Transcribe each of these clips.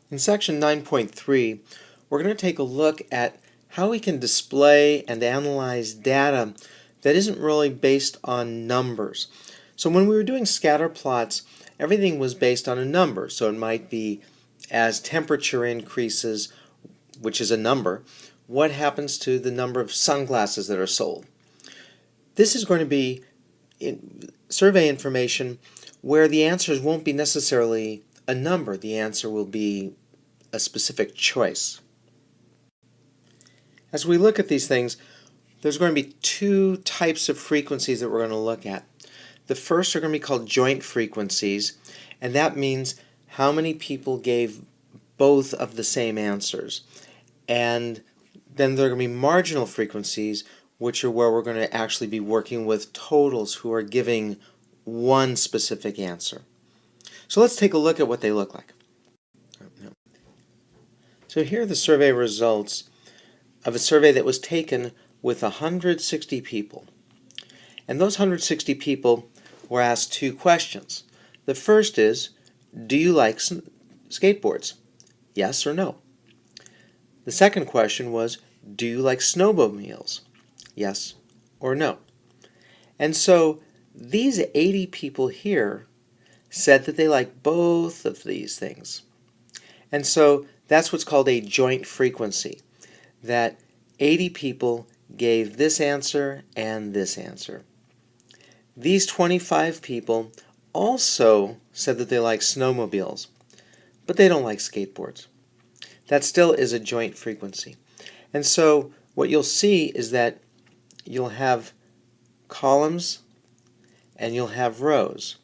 In section 9.3, we're going to take a look at how we can display and analyze data that isn't really based on numbers. So when we were doing scatter plots, everything was based on a number. So it might be as temperature increases, which is a number, what happens to the number of sunglasses that are sold? This is going to be survey information where the answers won't be necessarily a number. The answer will be a specific choice. As we look at these things, there's going to be two types of frequencies that we're going to look at. The first are going to be called joint frequencies, and that means how many people gave both of the same answers. And then there are going to be marginal frequencies, which are where we're going to actually be working with totals who are giving one specific answer. So let's take a look at what they look like. So here are the survey results of a survey that was taken with 160 people. And those 160 people were asked two questions. The first is, do you like skateboards? Yes or no? The second question was, do you like snowmobiles? Yes or no? And so these 80 people here said that they like both of these things. And so that's what's called a joint frequency, that 80 people gave this answer and this answer. These 25 people also said that they like snowmobiles, but they don't like skateboards. That still is a joint frequency. And so what you'll see is that you'll have columns and you'll have rows.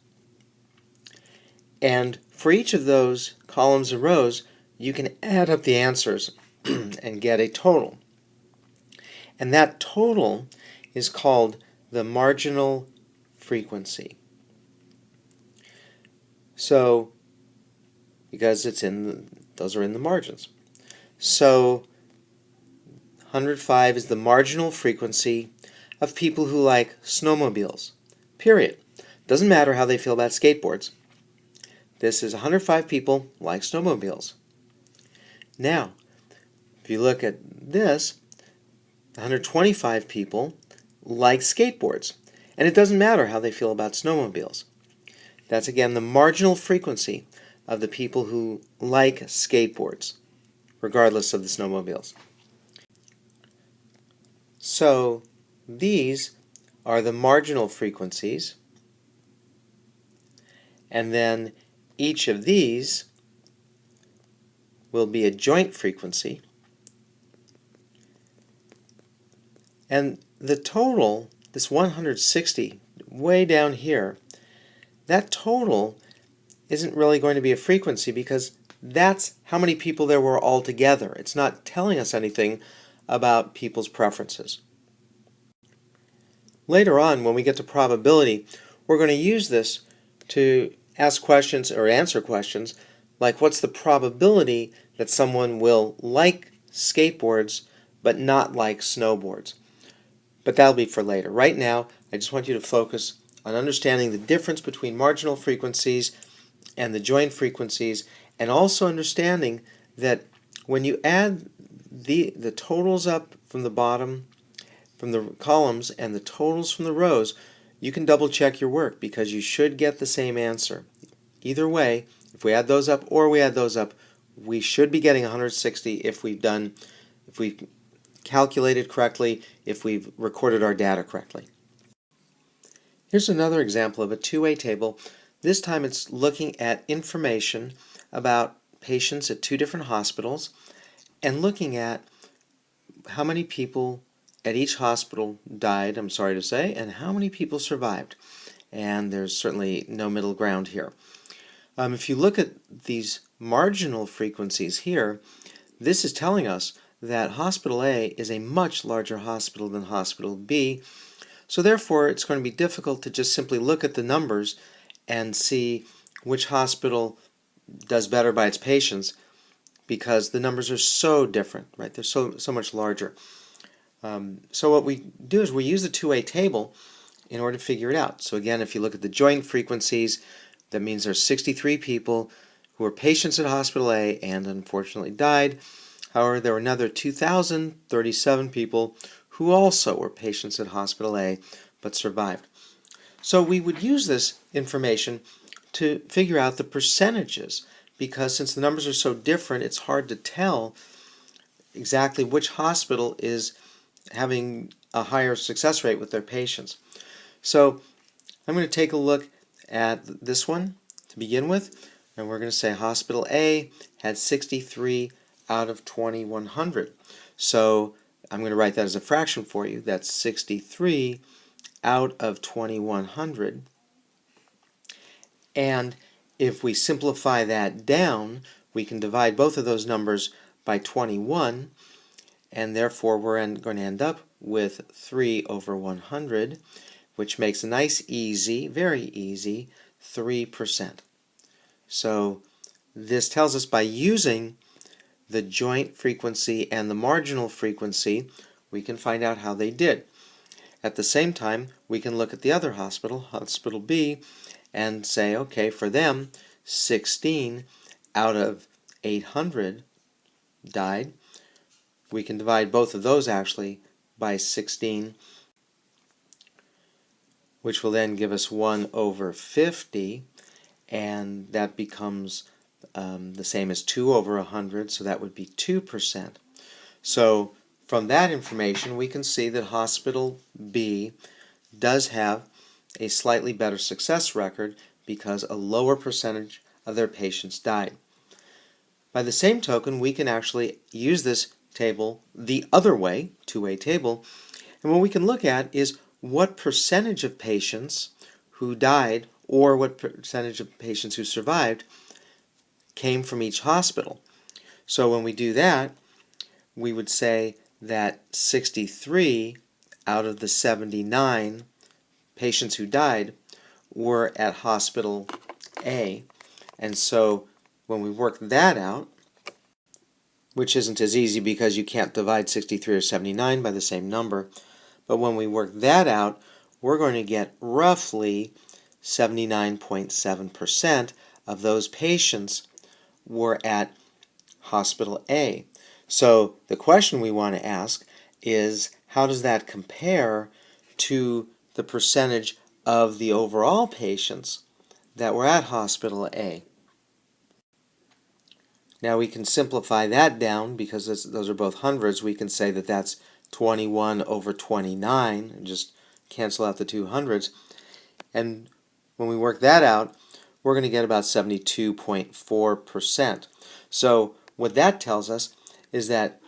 And for each of those columns and rows, you can add up the answers and get a total. And that total is called the marginal frequency. So, because those are in the margins. So 105 is the marginal frequency of people who like snowmobiles, period. Doesn't matter how they feel about skateboards. This is 105 people like snowmobiles. Now, if you look at this, 125 people like skateboards. And it doesn't matter how they feel about snowmobiles. That's again the marginal frequency of the people who like skateboards, regardless of the snowmobiles. So these are the marginal frequencies, and then each of these will be a joint frequency, and the total, this 160, way down here, that total isn't really going to be a frequency because that's how many people there were altogether. It's not telling us anything about people's preferences. Later on, when we get to probability, we're going to use this to ask questions or answer questions like, what's the probability that someone will like skateboards but not like snowboards? But that'll be for later. Right now, I just want you to focus on understanding the difference between marginal frequencies and the joint frequencies, and also understanding that when you add the totals up from the bottom, from the columns, and the totals from the rows, you can double check your work because you should get the same answer. Either way, if we add those up or we add those up, we should be getting 160 if we've calculated correctly, if we've recorded our data correctly. Here's another example of a two-way table. This time it's looking at information about patients at two different hospitals and looking at how many people at each hospital died, I'm sorry to say, and how many people survived. And there's certainly no middle ground here. If you look at these marginal frequencies here, this is telling us that Hospital A is a much larger hospital than Hospital B, so therefore it's going to be difficult to just simply look at the numbers and see which hospital does better by its patients because the numbers are so different, right? They're so much larger. So what we do is we use the two-way table in order to figure it out. So again, if you look at the joint frequencies, that means there's 63 people who were patients at Hospital A and unfortunately died. However, there were another 2,037 people who also were patients at Hospital A but survived. So we would use this information to figure out the percentages, because since the numbers are so different, it's hard to tell exactly which hospital is having a higher success rate with their patients. So I'm going to take a look at this one to begin with, and we're going to say Hospital A had 63 out of 2,100. So I'm going to write that as a fraction for you. That's 63 out of 2,100. And if we simplify that down, we can divide both of those numbers by 21, and therefore we're going to end up with 3 over 100, which makes a nice, easy, very easy 3%. So this tells us by using the joint frequency and the marginal frequency, we can find out how they did. At the same time, we can look at the other hospital, Hospital B, and say, okay, for them, 16 out of 800 died. We can divide both of those actually by 16, which will then give us 1 over 50, and that becomes the same as 2 over 100, so that would be 2%. So from that information, we can see that Hospital B does have a slightly better success record because a lower percentage of their patients died. By the same token, we can actually use this table the other way, two-way table, and what we can look at is what percentage of patients who died or what percentage of patients who survived came from each hospital. So when we do that, we would say that 63 out of the 79 patients who died were at Hospital A. And so when we work that out, which isn't as easy because you can't divide 63 or 79 by the same number, but when we work that out, we're going to get roughly 79.7% of those patients were at Hospital A. So the question we want to ask is, how does that compare to the percentage of the overall patients that were at Hospital A? Now we can simplify that down because those are both hundreds. We can say that that's 21 over 29 and just cancel out the two hundreds. And when we work that out, we're going to get about 72.4%. So what that tells us is that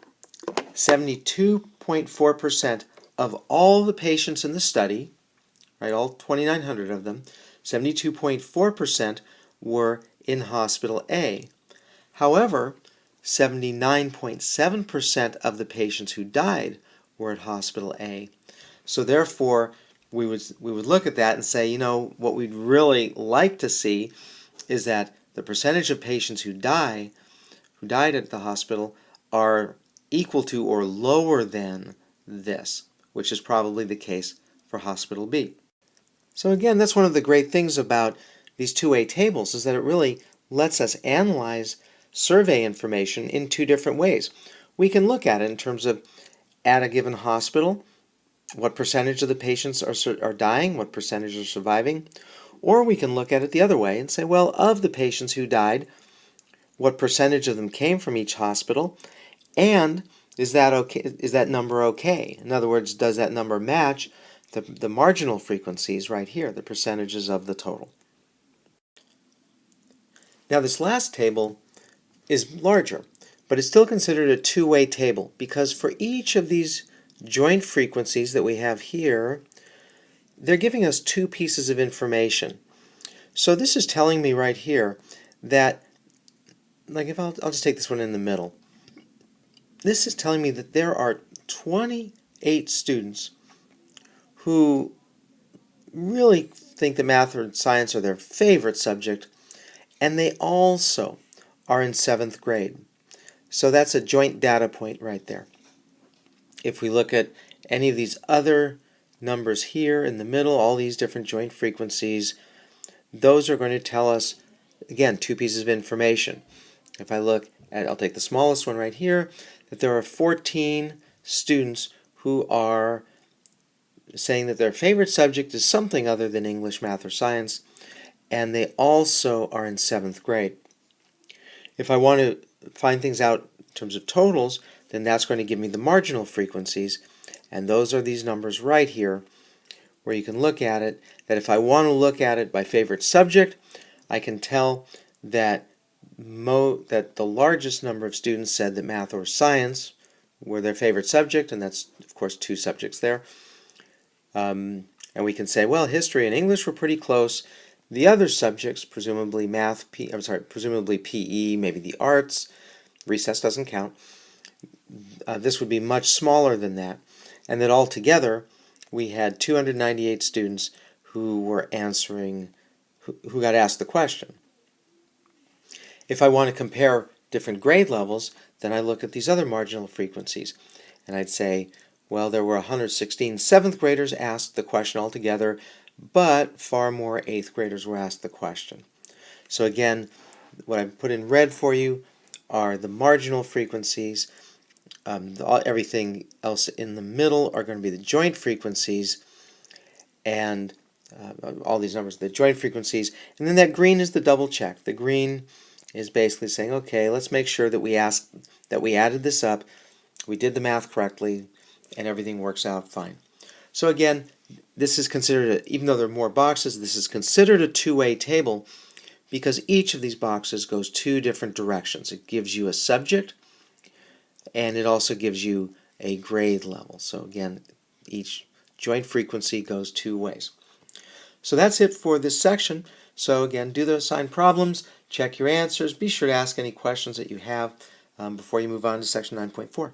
72.4% of all the patients in the study, right, all 2,900 of them, 72.4% were in Hospital A. However, 79.7% of the patients who died were at Hospital A. So therefore, we would look at that and say, you know, what we'd really like to see is that the percentage of patients who died at the hospital are equal to or lower than this, which is probably the case for Hospital B. So again, that's one of the great things about these two-way tables, is that it really lets us analyze survey information in two different ways. We can look at it in terms of, at a given hospital, what percentage of the patients are dying, what percentage are surviving, or we can look at it the other way and say, well, of the patients who died, what percentage of them came from each hospital, and is that okay? Is that number okay? In other words, does that number match the marginal frequencies right here, the percentages of the total? Now this last table is larger, but it's still considered a two-way table because for each of these joint frequencies that we have here, they're giving us two pieces of information. So this is telling me right here that, like, if I'll just take this one in the middle. This is telling me that there are 28 students who really think that math or science are their favorite subject, and they also are in 7th grade. So that's a joint data point right there. If we look at any of these other numbers here in the middle, all these different joint frequencies, those are going to tell us again, two pieces of information. If I look at, I'll take the smallest one right here, that there are 14 students who are saying that their favorite subject is something other than English, math, or science, and they also are in 7th grade. If I want to find things out in terms of totals, then that's going to give me the marginal frequencies, and those are these numbers right here, where you can look at it, that if I want to look at it by favorite subject, I can tell that the largest number of students said that math or science were their favorite subject, and that's, of course, 2 subjects there. And we can say, well, history and English were pretty close. The other subjects, presumably presumably PE, maybe the arts, recess doesn't count, this would be much smaller than that. And that altogether, we had 298 students who were answering, who got asked the question. If I want to compare different grade levels, then I look at these other marginal frequencies. And I'd say, well, there were 116 7th graders asked the question altogether, but far more 8th graders were asked the question. So again, what I've put in red for you are the marginal frequencies. Everything else in the middle are going to be the joint frequencies, and all these numbers are the joint frequencies. And then that green is the double check. The green is basically saying, okay, let's make sure that we added this up, we did the math correctly, and everything works out fine. So again, this is considered, even though there are more boxes, this is considered a two-way table because each of these boxes goes 2 different directions. It gives you a subject, and it also gives you a grade level. So again, each joint frequency goes 2 ways. So that's it for this section. So again, do the assigned problems, check your answers, be sure to ask any questions that you have before you move on to section 9.4.